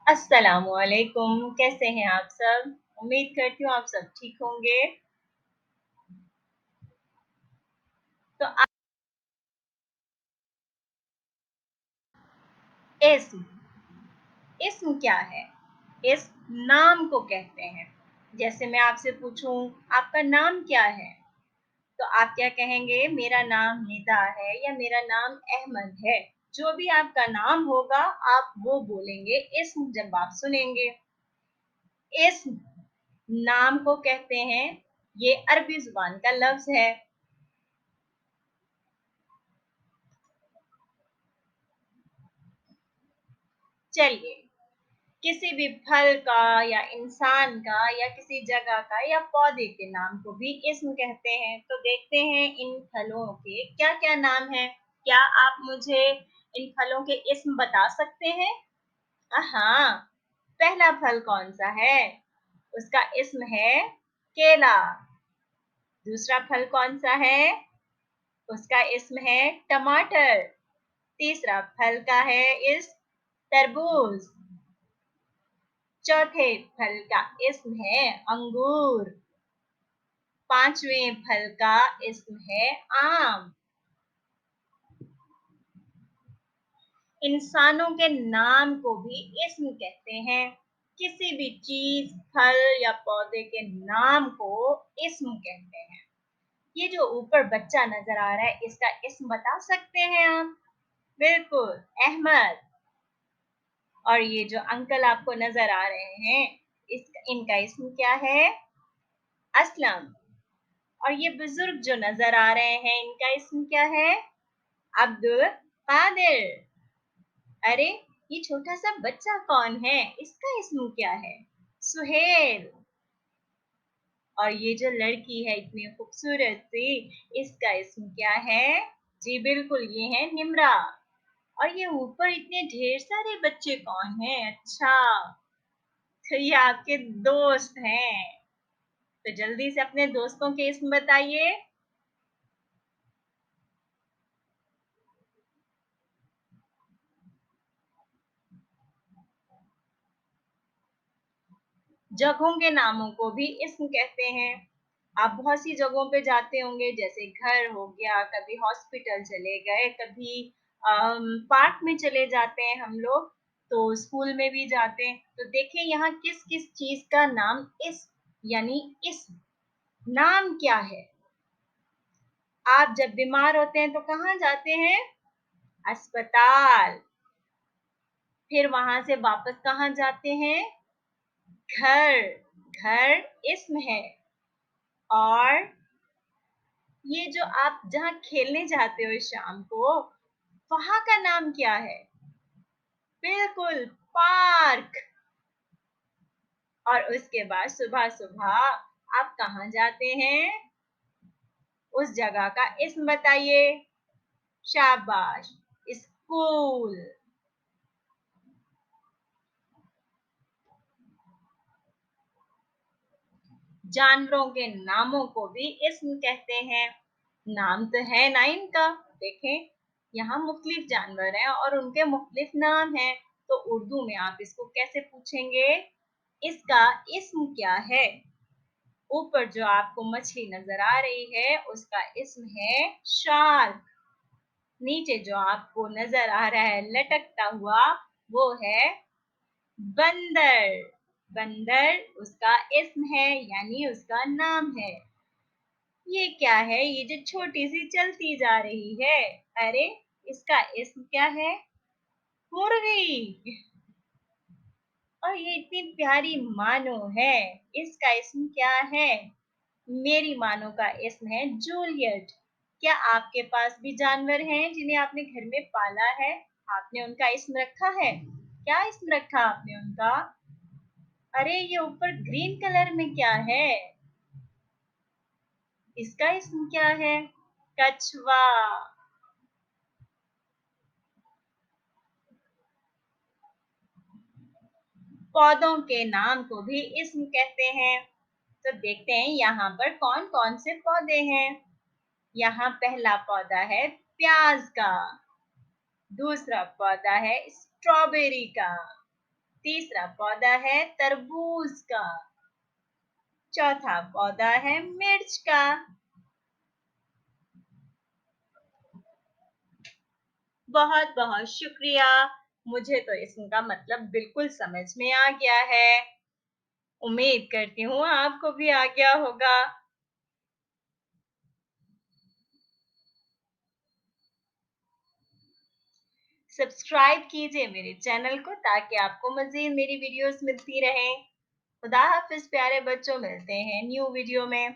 अस्सलामुअलैकुम, कैसे हैं आप सब? उम्मीद करती हूँ आप सब ठीक होंगे। तो इस्म इस्म क्या है? इस्म नाम को कहते हैं। जैसे मैं आपसे पूछूं, आपका नाम क्या है? तो आप क्या कहेंगे? मेरा नाम निदा है या मेरा नाम अहमद है। जो भी आपका नाम होगा, आप वो बोलेंगे इस्म जब आप सुनेंगे। इस्म नाम को कहते हैं। ये अरबी जुबान का लफ्ज है। चलिए, किसी भी फल का या इंसान का या किसी जगह का या पौधे के नाम को भी इस्म कहते हैं। तो देखते हैं इन फलों के क्या क्या नाम हैं। क्या आप मुझे इन फलों के इस्म बता सकते हैं? हाँ, पहला फल कौन सा है? उसका इस्म है केला। दूसरा फल कौन सा है? उसका इस्म है टमाटर। तीसरा फल का है इस तरबूज। चौथे फल का इस्म है अंगूर। पांचवें फल का इस्म है आम। इंसानों के नाम को भी इस्म कहते हैं। किसी भी चीज, फल या पौधे के नाम को इस्म कहते हैं। ये जो ऊपर बच्चा नजर आ रहा है, इसका इस्म बता सकते हैं आप? बिल्कुल, अहमद। और ये जो अंकल आपको नजर आ रहे हैं, इनका इस्म क्या है? असलम। और ये बुजुर्ग जो नजर आ रहे हैं, इनका इस्म क्या है? अब्दुल कादिर। अरे, ये छोटा सा बच्चा कौन है? इसका इस्म क्या है? सुहेल। और ये जो लड़की है इतनी खूबसूरत सी, इसका इस्म क्या है? जी बिल्कुल, ये है निम्रा। और ये ऊपर इतने ढेर सारे बच्चे कौन हैं? अच्छा, तो ये आपके दोस्त हैं। तो जल्दी से अपने दोस्तों के इस्म बताइए। जगहों के नामों को भी इस्म कहते हैं। आप बहुत सी जगहों पे जाते होंगे, जैसे घर हो गया, कभी हॉस्पिटल चले गए, कभी पार्क में चले जाते हैं हम लोग, तो स्कूल में भी जाते हैं। तो देखें यहाँ किस किस चीज का नाम इस्म यानी इस्म। नाम क्या है? आप जब बीमार होते हैं तो कहाँ जाते हैं? अस्पताल। फिर वहां से वापस कहाँ जाते हैं? घर। घर इस्म है। और ये जो आप जहाँ खेलने जाते हो शाम को, वहां का नाम क्या है? बिल्कुल, पार्क। और उसके बाद सुबह सुबह आप कहाँ जाते हैं? उस जगह का इस्म बताइए। शाबाश, स्कूल। जानवरों के नामों को भी इस्म कहते हैं। नाम तो है ना इनका। देखें, यहाँ मुख्तलिफ जानवर हैं और उनके मुख्तलिफ नाम हैं। तो उर्दू में आप इसको कैसे पूछेंगे? इसका इस्म क्या है? ऊपर जो आपको मछली नजर आ रही है, उसका इस्म है शार्क। नीचे जो आपको नजर आ रहा है लटकता हुआ, वो है बंदर। बंदर उसका इस्म है यानी उसका नाम है। ये क्या है? ये जो छोटी सी चलती जा रही है, अरे, इसका इस्म क्या है? मुर्गी। और ये इतनी प्यारी मानो है, इसका इस्म क्या है? मेरी मानो का इस्म है जूलियट। क्या आपके पास भी जानवर हैं जिन्हें आपने घर में पाला है? आपने उनका इस्म रखा है? क्या इस्म रखा आपने उनका? अरे, ये ऊपर ग्रीन कलर में क्या है? इसका इस्म क्या है? कछुआ। पौधों के नाम को भी इस्म कहते हैं। तो देखते हैं यहाँ पर कौन कौन से पौधे हैं। यहाँ पहला पौधा है प्याज का। दूसरा पौधा है स्ट्रॉबेरी का। तीसरा पौधा है तरबूज का। चौथा पौधा है मिर्च का। बहुत बहुत शुक्रिया। मुझे तो इसका मतलब बिल्कुल समझ में आ गया है। उम्मीद करती हूँ आपको भी आ गया होगा। सब्सक्राइब कीजिए मेरे चैनल को ताकि आपको मज़ीद मेरी वीडियोस मिलती रहें। खुदा हाफिज़ प्यारे बच्चों, मिलते हैं न्यू वीडियो में।